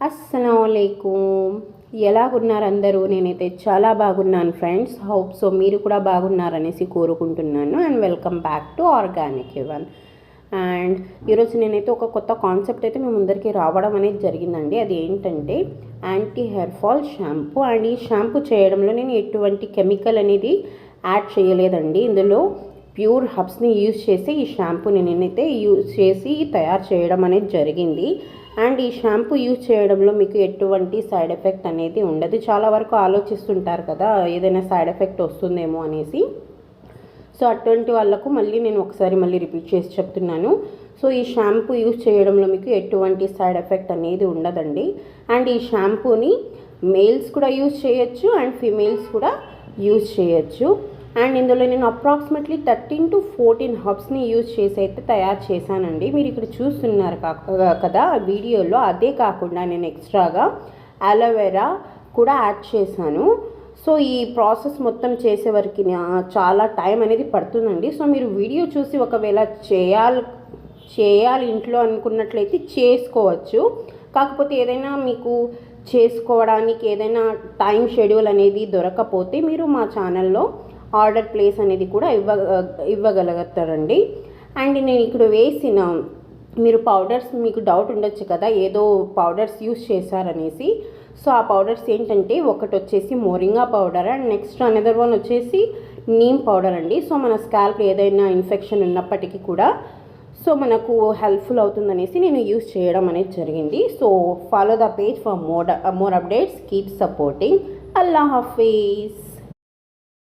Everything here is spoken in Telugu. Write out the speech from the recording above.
అస్సలాముఅలైకుం. ఎలాగున్నారు అందరూ? నేనైతే చాలా బాగున్నాను ఫ్రెండ్స్. హోప్ సో మీరు కూడా బాగున్నారనేసి కోరుకుంటున్నాను. And welcome back to Organic Heaven. And ఈరోజు నేనైతే ఒక కొత్త కాన్సెప్ట్ అయితే మీ ముందరికి రావడం అనేది జరిగిందండి. అది ఏంటంటే anti hair fall shampoo. And ఈ షాంపూ చేయడంలో నేను ఎటువంటి కెమికల్ అనేది యాడ్ చేయలేదండి. ఇందులో ప్యూర్ హబ్స్ని యూజ్ చేసి ఈ షాంపూని నేనైతే యూజ్ చేసి తయారు చేయడం అనేది జరిగింది. అండ్ ఈ షాంపూ యూజ్ చేయడంలో మీకు ఎటువంటి సైడ్ ఎఫెక్ట్ అనేది ఉండదు. చాలా వరకు ఆలోచిస్తుంటారు కదా, ఏదైనా సైడ్ ఎఫెక్ట్ వస్తుందేమో అనేసి. సో అటువంటి వాళ్ళకు నేను ఒకసారి రిపీట్ చేసి చెప్తున్నాను. సో ఈ షాంపూ యూజ్ చేయడంలో మీకు ఎటువంటి సైడ్ ఎఫెక్ట్ అనేది ఉండదండి. అండ్ ఈ షాంపూని మేల్స్ కూడా యూజ్ చేయొచ్చు అండ్ ఫీమేల్స్ కూడా యూజ్ చేయొచ్చు. అండ్ ఇందులో నేను అప్రాక్సిమేట్లీ 13 to 14 హబ్స్ని యూజ్ చేసి అయితే తయారు చేశానండి. మీరు ఇక్కడ చూస్తున్నారు కదా వీడియోలో. అదే కాకుండా నేను ఎక్స్ట్రాగా అలోవెరా కూడా యాడ్ చేశాను. సో ఈ ప్రాసెస్ మొత్తం చేసే వరకు చాలా టైం అనేది పడుతుందండి. సో మీరు వీడియో చూసి ఒకవేళ చేయాలి ఇంట్లో అనుకున్నట్లయితే చేసుకోవచ్చు. కాకపోతే ఏదైనా మీకు చేసుకోవడానికి ఏదైనా టైం షెడ్యూల్ అనేది దొరకకపోతే మీరు మా ఛానల్లో ఆర్డర్ ప్లేస్ అనేది కూడా ఇవ్వగలుగుతారండి. అండ్ నేను ఇక్కడ వేసిన మీరు పౌడర్స్, మీకు డౌట్ ఉండొచ్చు కదా ఏదో పౌడర్స్ యూస్ చేశారనేసి. సో ఆ పౌడర్స్ ఏంటంటే ఒకటి వచ్చేసి moringa powder and next another one వచ్చేసి నీమ్ పౌడర్ అండి. సో మన స్కాల్ప్ ఏదైనా ఇన్ఫెక్షన్ ఉన్నప్పటికీ కూడా సో మనకు హెల్ప్ఫుల్ అవుతుందనేసి నేను యూస్ చేయడం అనేది జరిగింది. So follow the page for more updates. Keep supporting. Allah Hafeez.